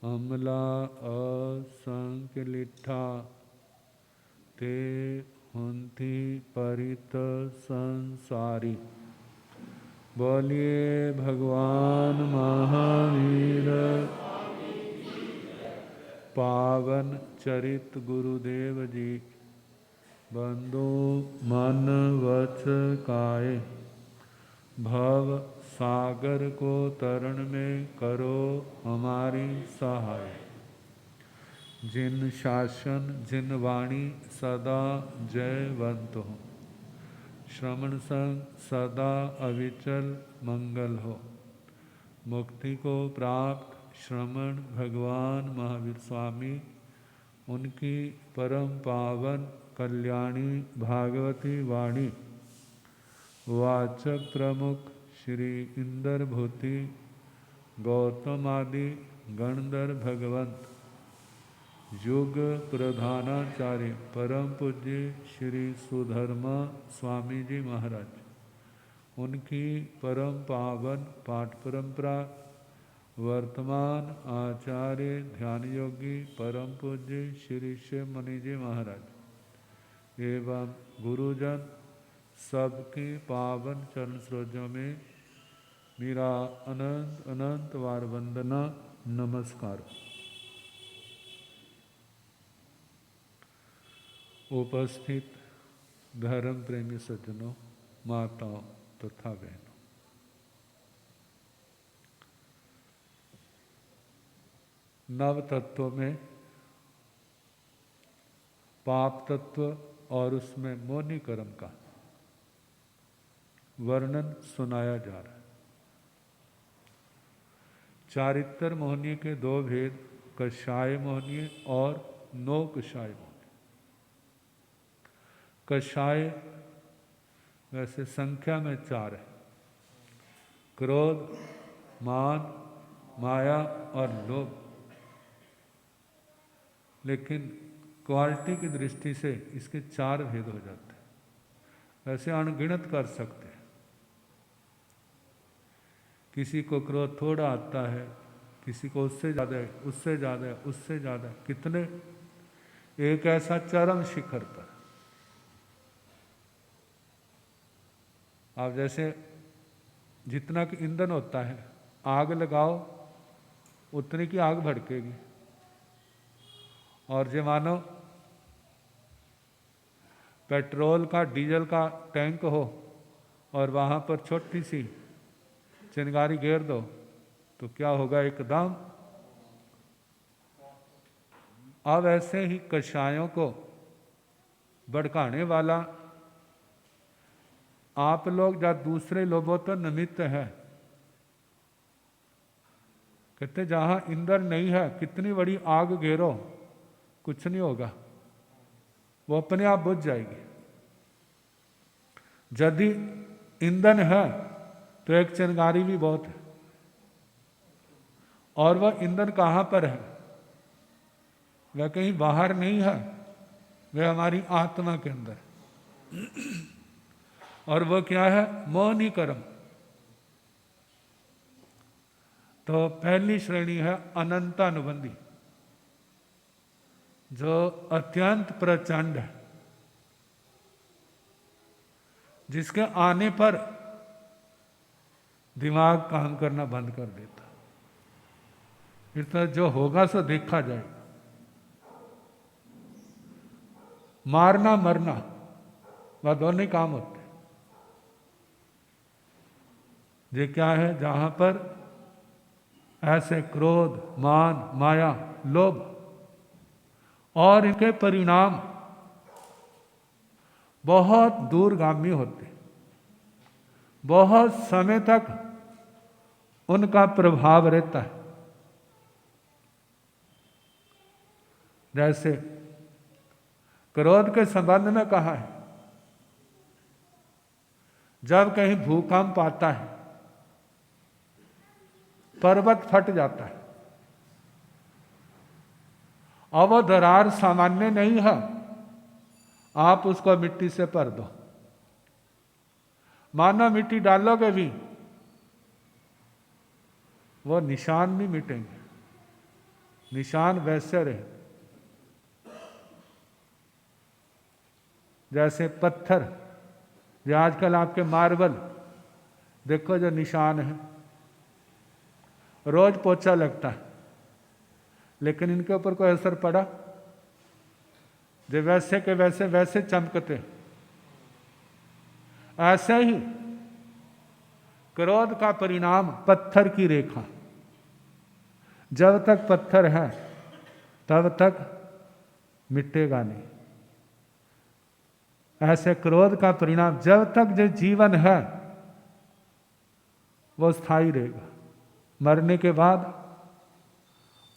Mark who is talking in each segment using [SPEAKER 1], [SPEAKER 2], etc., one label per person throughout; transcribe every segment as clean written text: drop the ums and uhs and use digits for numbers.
[SPEAKER 1] अमला असंख्यलिठा ते हुंती परित संसारी। बोलिए भगवान महावीर पावन चरित गुरुदेव जी। बंधु मन वच काये भव सागर को तरण में करो हमारी सहाय। जिन शासन जिन वाणी सदा जयवंत हो, श्रवण संग सदा अविचल मंगल हो। मुक्ति को प्राप्त श्रमण भगवान महावीर स्वामी, उनकी परम पावन कल्याणी भागवती वाणी वाचक प्रमुख श्री इंदर भूति गौतम आदि गणधर भगवंत, युग प्रधानाचार्य परम पूज्य श्री सुधर्मा स्वामी जी महाराज, उनकी परम पावन पाठ परंपरा वर्तमान आचार्य ध्यान योगी परम पूज्य श्री शिव मुनि जी महाराज एवं गुरुजन सबकी पावन चरण सरोजों में मेरा अनंत अनंत वार वंदना नमस्कार। उपस्थित धर्म प्रेमी सज्जनों, माताओं तथा बहनों, नव तत्व में पाप तत्व और उसमें मोहनी कर्म का वर्णन सुनाया जा रहा है। चारित्र मोहनीय के दो भेद, कषाय मोहनीय और नो कषाय मोहनीय। कषाय वैसे संख्या में 4 है, क्रोध, मान, माया और लोभ, लेकिन क्वालिटी की दृष्टि से इसके 4 भेद हो जाते हैं। वैसे अनगिनत कर सकते हैं। किसी को क्रोध थोड़ा आता है, किसी को उससे ज़्यादा है, उससे ज़्यादा है, उससे ज़्यादा है, कितने, एक ऐसा चरम शिखर पर। आप जैसे जितना कि ईंधन होता है, आग लगाओ उतनी की आग भड़केगी, और जो मानो पेट्रोल का डीजल का टैंक हो और वहाँ पर छोटी सी चिंगारी घेर दो तो क्या होगा, एकदम। अब ऐसे ही कषायों को भड़काने वाला आप लोग या दूसरे लोगों तो निमित्त है। कहते जहां ईंधन नहीं है, कितनी बड़ी आग घेरो कुछ नहीं होगा, वो अपने आप बुझ जाएगी। यदि ईंधन है तो एक चिंगारी भी बहुत है, और वह ईंधन कहाँ पर है? वह कहीं बाहर नहीं है, वह हमारी आत्मा के अंदर। और वह क्या है? मोहनी कर्म। तो पहली श्रेणी है अनंतानुबंधी, जो अत्यंत प्रचंड है, जिसके आने पर दिमाग काम करना बंद कर देता। फिर तो जो होगा सो देखा जाएगा। मारना मरना वह दोनों काम होते हैं। ये क्या है? जहां पर ऐसे क्रोध, मान, माया, लोभ और इनके परिणाम बहुत दूरगामी होते, बहुत समय तक उनका प्रभाव रहता है। जैसे क्रोध के संबंध में कहा है, जब कहीं भूकंप आता है, पर्वत फट जाता है, और वो दरार सामान्य नहीं है, आप उसको मिट्टी से भर दो। मानो मिट्टी डालोगे भी वो निशान नहीं मिटेंगे, निशान वैसे रहे। जैसे पत्थर, जो आजकल आपके मार्बल देखो जो निशान है, रोज पोछा लगता है लेकिन इनके ऊपर कोई असर पड़ा? जो वैसे के वैसे वैसे चमकते। ऐसे ही क्रोध का परिणाम पत्थर की रेखा, जब तक पत्थर है तब तक मिटेगा नहीं। ऐसे क्रोध का परिणाम जब तक जो जीवन है वो स्थायी रहेगा। मरने के बाद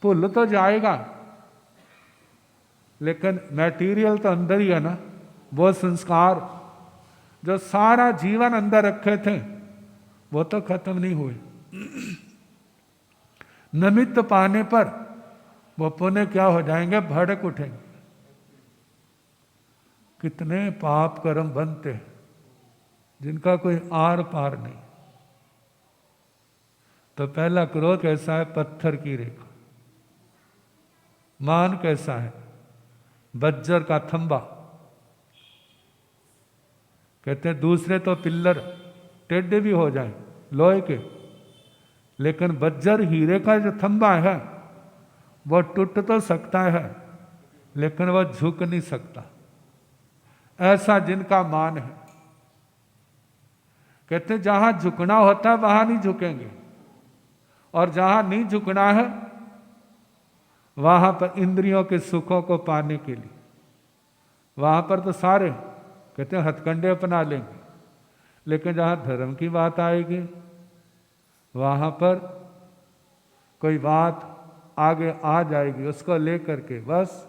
[SPEAKER 1] भूल तो जाएगा लेकिन मैटीरियल तो अंदर ही है ना। वो संस्कार जो सारा जीवन अंदर रखे थे वो तो खत्म नहीं हुए। निमित्त पाने पर वो पुण्य क्या हो जाएंगे? भड़क उठेंगे। कितने पाप कर्म बनते हैं जिनका कोई आर पार नहीं। तो पहला क्रोध कैसा है? पत्थर की रेखा। मान कैसा है? बज्जर का थंबा। कहते हैं दूसरे तो पिल्लर टेढ़े भी हो जाए लोहे के, लेकिन बज्जर हीरे का जो थंबा है वो टूट तो सकता है लेकिन वह झुक नहीं सकता। ऐसा जिनका मान है, कहते जहां झुकना होता है वहां नहीं झुकेंगे, और जहां नहीं झुकना है वहां पर इंद्रियों के सुखों को पाने के लिए, वहां पर तो सारे कहते हैं हथकंडे अपना लेंगे, लेकिन जहां धर्म की बात आएगी वहां पर कोई बात आगे आ जाएगी, उसको लेकर के बस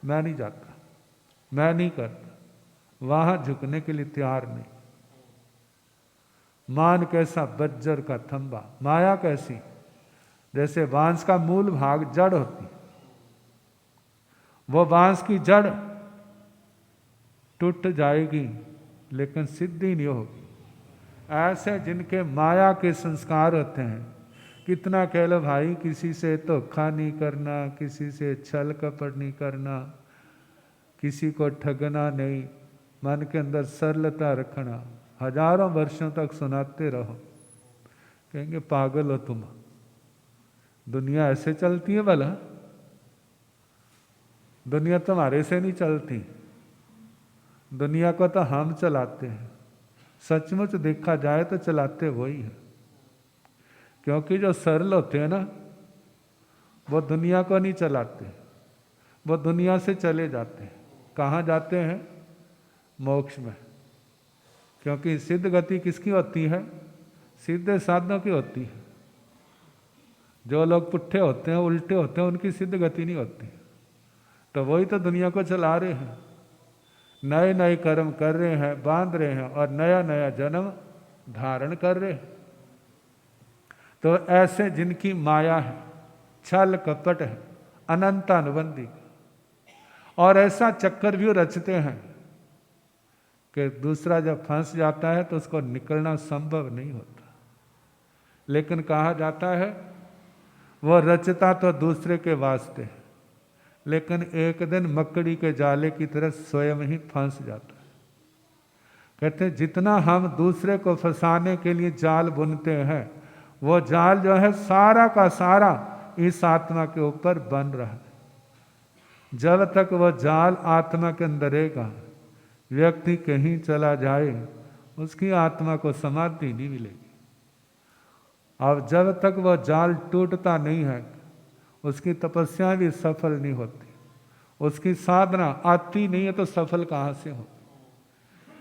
[SPEAKER 1] मैं नहीं जाता, मैं नहीं करता, वहां झुकने के लिए तैयार नहीं। मान कैसा? बज्जर का थंबा। माया कैसी? जैसे बांस का मूल भाग जड़ होती, वो बांस की जड़ टूट जाएगी लेकिन सिद्धि नहीं होगी। ऐसे जिनके माया के संस्कार होते हैं, कितना कह लो भाई किसी से धोखा नहीं करना, किसी से छल कपट नहीं करना, किसी को ठगना नहीं, मन के अंदर सरलता रखना, हजारों वर्षों तक सुनाते रहो, कहेंगे पागल हो तुम, दुनिया ऐसे चलती है? भला दुनिया तुम्हारे से नहीं चलती, दुनिया को तो हम चलाते हैं। सचमुच देखा जाए तो चलाते वही है, क्योंकि जो सरल होते हैं ना वो दुनिया को नहीं चलाते, वो दुनिया से चले जाते हैं। कहाँ जाते हैं? मोक्ष में। क्योंकि सिद्ध गति किसकी होती है? सीधे साधनों की होती है। जो लोग पुट्ठे होते हैं, उल्टे होते हैं, उनकी सिद्ध गति नहीं होती। तो वही तो दुनिया को चला रहे हैं, नए नए कर्म कर रहे हैं, बांध रहे हैं और नया नया जन्म धारण कर रहे हैं। तो ऐसे जिनकी माया है, छल कपट है, अनंत अनुबंधी, और ऐसा चक्रव्यूह रचते हैं कि दूसरा जब फंस जाता है तो उसको निकलना संभव नहीं होता। लेकिन कहा जाता है वो रचता तो दूसरे के वास्ते, लेकिन एक दिन मकड़ी के जाले की तरह स्वयं ही फंस जाता है। कहते हैं जितना हम दूसरे को फंसाने के लिए जाल बुनते हैं, वो जाल जो है सारा का सारा इस आत्मा के ऊपर बन रहा है। जब तक वह जाल आत्मा के अंदर रहेगा, व्यक्ति कहीं चला जाए उसकी आत्मा को समाधि नहीं मिलेगी। अब जब तक वह जाल टूटता नहीं है, उसकी तपस्या भी सफल नहीं होती, उसकी साधना आती नहीं है तो सफल कहाँ से हो?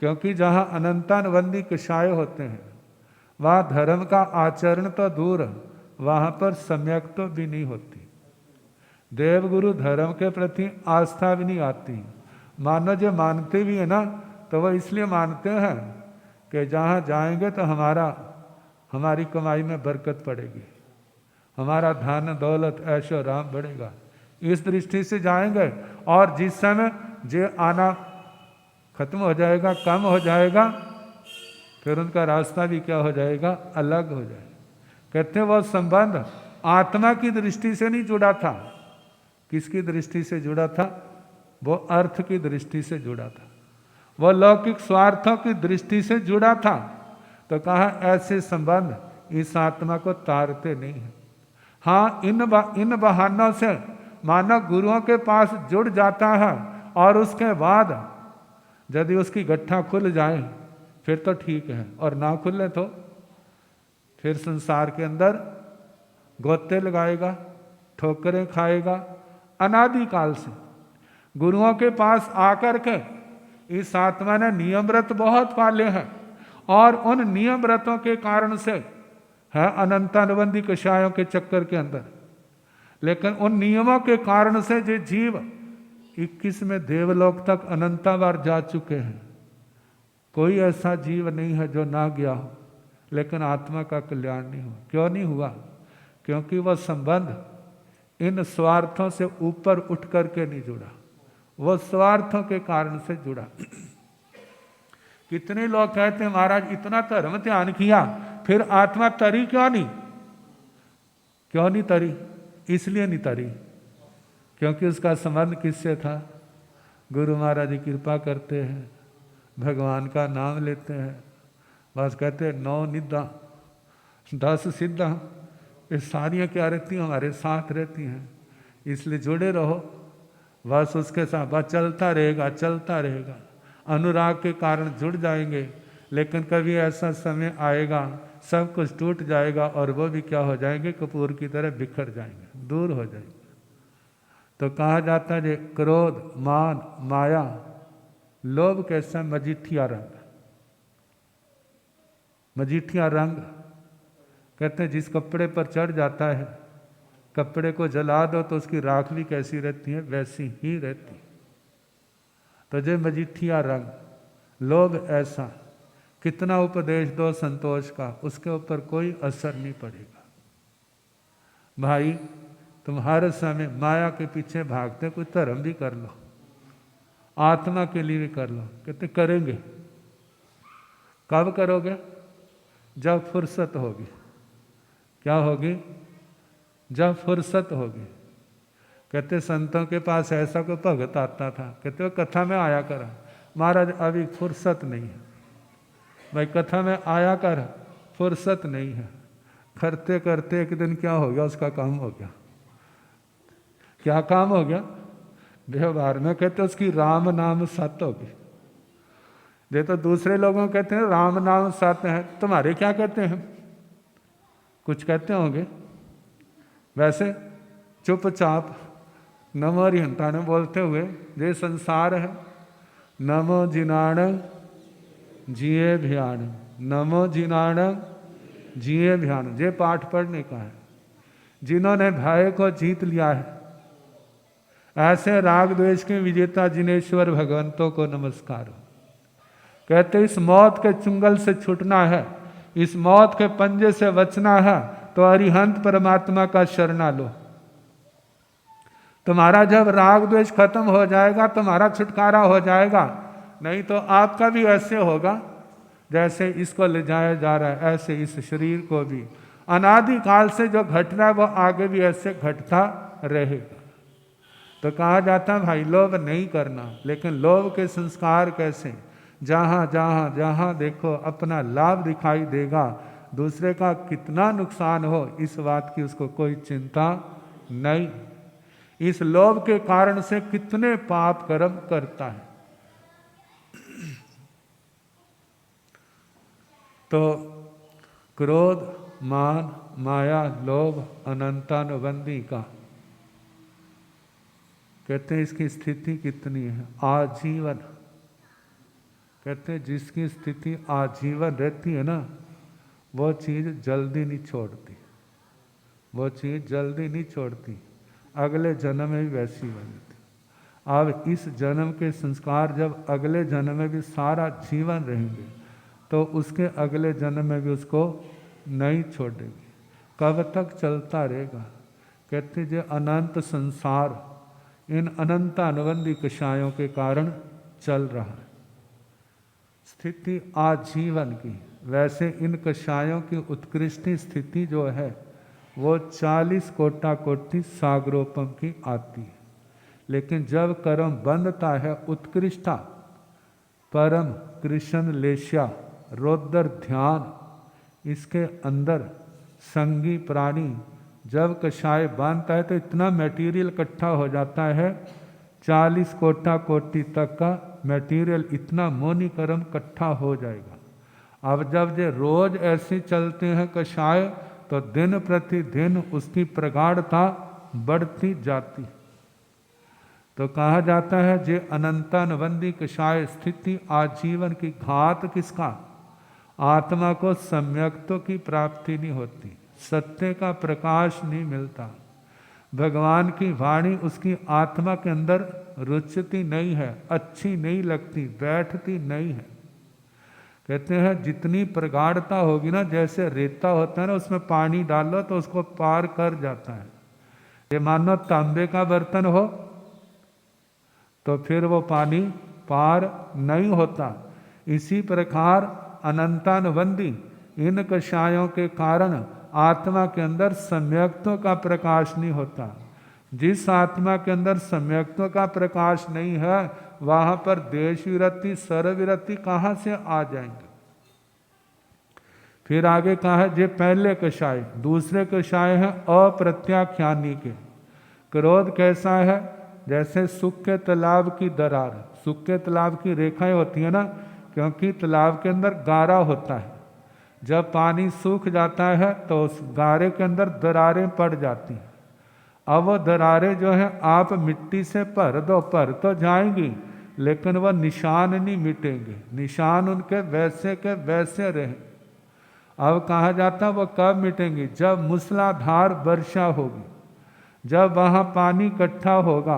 [SPEAKER 1] क्योंकि जहाँ अनंतानुबंधी कषाय होते हैं वहाँ धर्म का आचरण तो दूर, वहाँ पर सम्यक तो भी नहीं होती। देवगुरु धर्म के प्रति आस्था भी नहीं आती। मानो जो मानते भी है ना तो वह इसलिए मानते हैं कि जहाँ जाएंगे तो हमारी कमाई में बरकत पड़ेगी, हमारा धन दौलत ऐशो राम बढ़ेगा, इस दृष्टि से जाएंगे। और जिस समय जो आना खत्म हो जाएगा, कम हो जाएगा, फिर उनका रास्ता भी क्या हो जाएगा? अलग हो जाएगा। कहते हैं वो संबंध आत्मा की दृष्टि से नहीं जुड़ा था। किसकी दृष्टि से जुड़ा था? वो अर्थ की दृष्टि से जुड़ा था, वो लौकिक स्वार्थों की दृष्टि से जुड़ा था। तो कहा ऐसे संबंध इस आत्मा को तारते नहीं है। हाँ, इन बहानों से मानव गुरुओं के पास जुड़ जाता है और उसके बाद यदि उसकी गट्ठा खुल जाए फिर तो ठीक है, और ना खुले तो फिर संसार के अंदर गोते लगाएगा, ठोकरें खाएगा। अनादिकाल से गुरुओं के पास आकर के इस आत्मा ने नियम व्रत बहुत पाले हैं, और उन नियम व्रतों के कारण से है अनंतानुबंधी कषायों के चक्कर के अंदर। लेकिन उन नियमों के कारण से जो जीव 21 में देवलोक तक अनंता बार जा चुके हैं, कोई ऐसा जीव नहीं है जो ना गया हो, लेकिन आत्मा का कल्याण नहीं हुआ। क्यों नहीं हुआ? क्योंकि वह संबंध इन स्वार्थों से ऊपर उठ करके नहीं जुड़ा, वह स्वार्थों के कारण से जुड़ा। कितने लोग कहते हैं महाराज इतना धर्म ध्यान किया फिर आत्मा तरी क्यों नहीं? क्यों नहीं तरी? इसलिए नहीं तरी क्योंकि उसका संबंध किससे था? गुरु महाराज जी कृपा करते हैं, भगवान का नाम लेते हैं, बस कहते हैं 9 निदा 10 सिद्धा, ये सारियाँ क्या रहती हैं? हमारे साथ रहती हैं, इसलिए जुड़े रहो बस उसके साथ। बस चलता रहेगा चलता रहेगा, अनुराग के कारण जुड़ जाएंगे। लेकिन कभी ऐसा समय आएगा सब कुछ टूट जाएगा और वो भी क्या हो जाएंगे? कपूर की तरह बिखर जाएंगे, दूर हो जाएंगे। तो कहा जाता है क्रोध, मान, माया, लोभ कैसा? मजीठिया रंग। मजीठिया रंग कहते हैं जिस कपड़े पर चढ़ जाता है, कपड़े को जला दो तो उसकी राख भी कैसी रहती है? वैसी ही रहती। तो जो मजीठिया रंग, लोभ ऐसा, कितना उपदेश दो संतोष का, उसके ऊपर कोई असर नहीं पड़ेगा। भाई तुम हर समय माया के पीछे भागते, कोई धर्म भी कर लो, आत्मा के लिए भी कर लो। कहते करेंगे। कब करोगे? जब फुर्सत होगी। क्या होगी? जब फुर्सत होगी। कहते संतों के पास ऐसा कोई भगत आता था, कहते वो कथा में आया करा। महाराज अभी फुर्सत नहीं है। भाई कथा में आया कर, फुर्सत नहीं है। करते करते एक दिन क्या हो गया? उसका काम हो गया। क्या काम हो गया? व्यवहार में कहते उसकी राम नाम सत होगी। ये तो दूसरे लोगों कहते हैं राम नाम सत है, तुम्हारे क्या कहते हैं? कुछ कहते होंगे। वैसे चुपचाप नमो हरिहंताण बोलते हुए ये संसार है, नमो जिनाण जिए ध्यान, नमो जिनाण जिए ध्यान, ये पाठ पढ़ने का है। जिन्होंने भय को जीत लिया है, ऐसे राग द्वेष के विजेता जिनेश्वर भगवंतों को नमस्कार हो। कहते इस मौत के चुंगल से छूटना है, इस मौत के पंजे से बचना है तो अरिहंत परमात्मा का शरणा लो। तुम्हारा जब राग द्वेष खत्म हो जाएगा तुम्हारा छुटकारा हो जाएगा। नहीं तो आपका भी ऐसे होगा जैसे इसको ले जाया जा रहा है, ऐसे इस शरीर को भी अनादिकाल से जो घट रहा है वो आगे भी ऐसे घटता रहेगा। तो कहा जाता है भाई लोभ नहीं करना, लेकिन लोभ के संस्कार कैसे? जहाँ जहाँ जहाँ देखो अपना लाभ दिखाई देगा, दूसरे का कितना नुकसान हो इस बात की उसको कोई चिंता नहीं। इस लोभ के कारण से कितने पाप कर्म करता है। तो क्रोध, मान, माया, लोभ अनंतानुबंधी का कहते हैं इसकी स्थिति कितनी है? आजीवन। कहते हैं जिसकी स्थिति आजीवन रहती है ना, वो चीज़ जल्दी नहीं छोड़ती, वो चीज़ जल्दी नहीं छोड़ती, अगले जन्म में भी वैसी बनती। अब इस जन्म के संस्कार जब अगले जन्म में भी सारा जीवन रहेंगे तो उसके अगले जन्म में भी उसको नहीं छोड़ेगी। कब तक चलता रहेगा? कहते जो अनंत संसार इन अनंत अनुबंधी कषायों के कारण चल रहा है। स्थिति आजीवन की, वैसे इन कषायों की उत्कृष्ट स्थिति जो है वो 40 कोटा कोटि सागरोपम की आती है। लेकिन जब कर्म बंधता है उत्कृष्टा परम कृष्ण लेश्या रौद्र ध्यान इसके अंदर संगी प्राणी जब कषाय बांधता है तो इतना मटेरियल इकट्ठा हो जाता है, 40 कोटा कोटि तक का मटेरियल इतना मोनी कर्म इकट्ठा हो जाएगा। अब जब ये रोज ऐसे चलते हैं कषाय तो दिन प्रतिदिन उसकी प्रगाढ़ता बढ़ती जाती। तो कहा जाता है जे अनंतानवंदी कषाय स्थिति आजीवन की घात किसका, आत्मा को सम्यक्तों की प्राप्ति नहीं होती, सत्य का प्रकाश नहीं मिलता, भगवान की वाणी उसकी आत्मा के अंदर रुचती नहीं है, अच्छी नहीं लगती, बैठती नहीं है। कहते हैं जितनी प्रगाढ़ता होगी ना, जैसे रेता होता है ना उसमें पानी डालो तो उसको पार कर जाता है। ये मानो तांबे का बर्तन हो तो फिर वो पानी पार नहीं होता। इसी प्रकार अनंतानुबंधी इन कषायों के कारण आत्मा के अंदर सम्यक्तों का प्रकाश नहीं होता। जिस आत्मा के अंदर सम्यक्तों का प्रकाश नहीं है वहां पर देश विरति सर्वविरति कहाँ से आ जाएंगे। फिर आगे कहा है जे पहले कषाय, दूसरे कषाय है अप्रत्याख्यानी के। क्रोध कैसा है, जैसे सुख के तालाब की दरार, सुख के तालाब की रेखाएं होती है ना, क्योंकि तालाब के अंदर गारा होता है, जब पानी सूख जाता है तो उस गारे के अंदर दरारें पड़ जाती हैं। अब वो दरारें जो है आप मिट्टी से भर दो, भर तो जाएंगी लेकिन वह निशान नहीं मिटेंगे, निशान उनके वैसे के वैसे रहे। अब कहा जाता वो कब मिटेंगी, जब मूसलाधार वर्षा होगी, जब वहाँ पानी इकट्ठा होगा,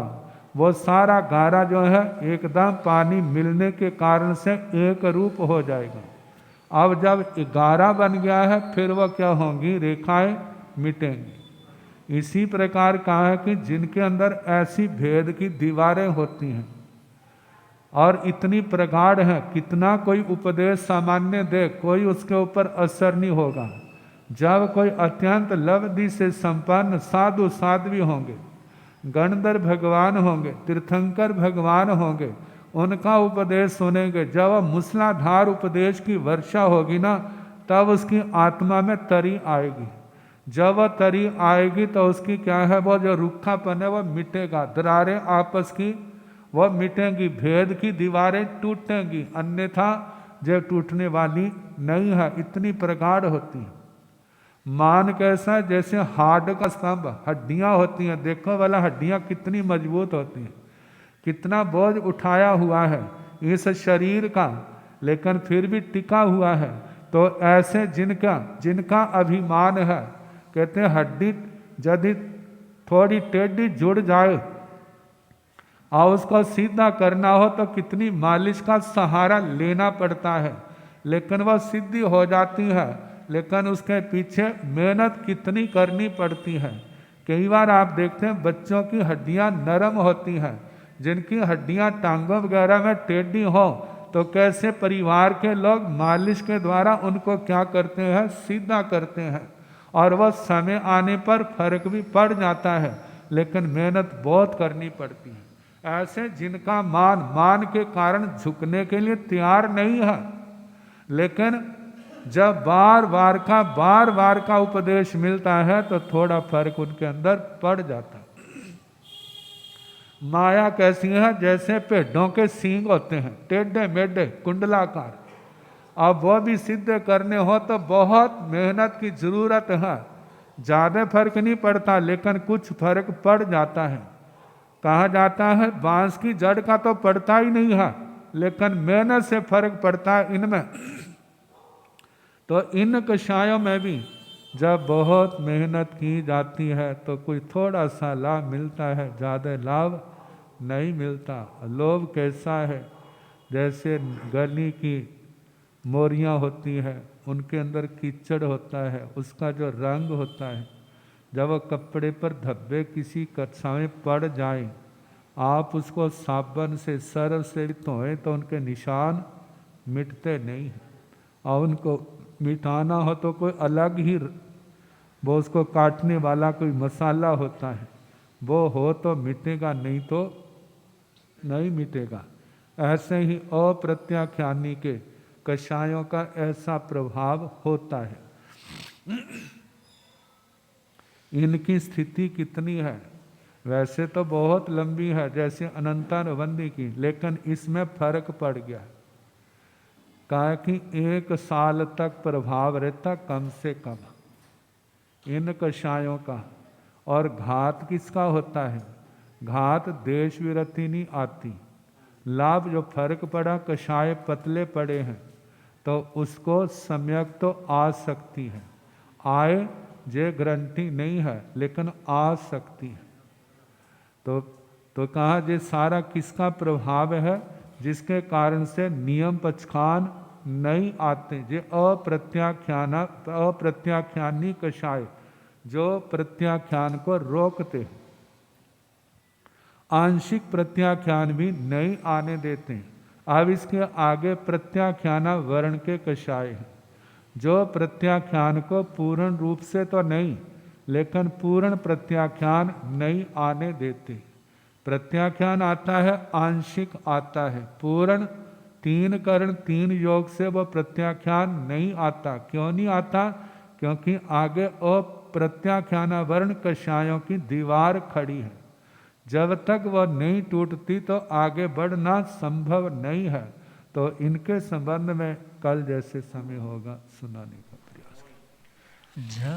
[SPEAKER 1] वो सारा गारा जो है एकदम पानी मिलने के कारण से एक रूप हो जाएगा। अब जब गारा बन गया है फिर वह क्या होंगी, रेखाएं मिटेंगी। इसी प्रकार कहा है कि जिनके अंदर ऐसी भेद की दीवारें होती हैं और इतनी प्रगाढ़ है, कितना कोई उपदेश सामान्य दे कोई उसके ऊपर असर नहीं होगा। जब कोई अत्यंत लब्धि से संपन्न साधु साध्वी होंगे, गणधर भगवान होंगे, तीर्थंकर भगवान होंगे, उनका उपदेश सुनेंगे, जब मूसलाधार उपदेश की वर्षा होगी ना तब उसकी आत्मा में तरी आएगी। जब वह तरी आएगी तो उसकी क्या है, वो जो रूखापन है वह मिटेगा, दरारें आपस की वह मिटेंगी, भेद की दीवारें टूटेंगी, अन्यथा जो टूटने वाली नहीं है, इतनी प्रगाढ़ होती है। मान कैसा है, जैसे हार्ड का स्तंभ, हड्डियां होती हैं, देखो वाला हड्डियां कितनी मजबूत होती हैं, कितना बोझ उठाया हुआ है इस शरीर का, लेकिन फिर भी टिका हुआ है। तो ऐसे जिनका अभिमान है, कहते हैं हड्डी यदि थोड़ी टेढ़ी जुड़ जाए और उसको सीधा करना हो तो कितनी मालिश का सहारा लेना पड़ता है, लेकिन वह सिद्धि हो जाती है, लेकिन उसके पीछे मेहनत कितनी करनी पड़ती है। कई बार आप देखते हैं बच्चों की हड्डियां नरम होती हैं, जिनकी हड्डियां टांगों वगैरह में टेढ़ी हो तो कैसे परिवार के लोग मालिश के द्वारा उनको क्या करते हैं, सीधा करते हैं, और वह समय आने पर फर्क भी पड़ जाता है, लेकिन मेहनत बहुत करनी पड़ती है। ऐसे जिनका मान के कारण झुकने के लिए तैयार नहीं है, लेकिन जब बार बार का उपदेश मिलता है तो थोड़ा फर्क उनके अंदर पड़ जाता है। माया कैसी है, जैसे पेड़ों के सींग होते हैं, टेढ़े मेढ़े कुंडलाकार। अब वो भी सिद्ध करने हो तो बहुत मेहनत की जरूरत है। ज़्यादा फर्क नहीं पड़ता लेकिन कुछ फर्क पड़ जाता है। कहा जाता है बांस की जड़ का तो पड़ता ही नहीं है, लेकिन मेहनत से फर्क पड़ता है इनमें। तो इन कषायों में भी जब बहुत मेहनत की जाती है तो कोई थोड़ा सा लाभ मिलता है, ज़्यादा लाभ नहीं मिलता। लोभ कैसा है, जैसे गली की मोरियां होती हैं, उनके अंदर कीचड़ होता है, उसका जो रंग होता है, जब वो कपड़े पर धब्बे किसी कक्षा में पड़ जाए, आप उसको साबुन से सर्फ से धोएं तो उनके निशान मिटते नहीं हैं, और उनको मिटाना हो तो कोई अलग ही वो उसको काटने वाला कोई मसाला होता है, वो हो तो मिटेगा, नहीं तो नहीं मिटेगा। ऐसे ही अप्रत्याख्यानी के कषायों का ऐसा प्रभाव होता है। इनकी स्थिति कितनी है? वैसे तो बहुत लंबी है जैसे अनंतानुबंधी की, लेकिन इसमें फर्क पड़ गया। कहा कि 1 साल तक प्रभाव रहता कम से कम इन कषायों का। और घात किसका होता है? घात देश विरति नहीं आती। लाभ जो फर्क पड़ा, कषाय पतले पड़े हैं तो उसको सम्यक तो आ सकती है, आए जे गारंटी नहीं है लेकिन आ सकती है। तो कहा जे सारा किसका प्रभाव है? जिसके कारण से नियम पक्षखान नहीं आते। जे अप्रत्याख्यानी कषाय जो प्रत्याख्यान को रोकते हैं, आंशिक प्रत्याख्यान भी नहीं आने देते हैं। अब इसके आगे प्रत्याख्याना वर्ण के कषाय हैं जो प्रत्याख्यान को पूर्ण रूप से तो नहीं लेकिन पूर्ण प्रत्याख्यान नहीं आने देते। प्रत्याख्यान आता है, आंशिक आता है, पूर्ण 3 करण 3 योग से वह प्रत्याख्यान नहीं आता। क्यों नहीं आता? क्योंकि आगे अप्रत्याख्याना वर्ण कषायों की दीवार खड़ी है। जब तक वह नहीं टूटती तो आगे बढ़ना संभव नहीं है। तो इनके संबंध में कल जैसे समय होगा सुनाने का प्रयास करें।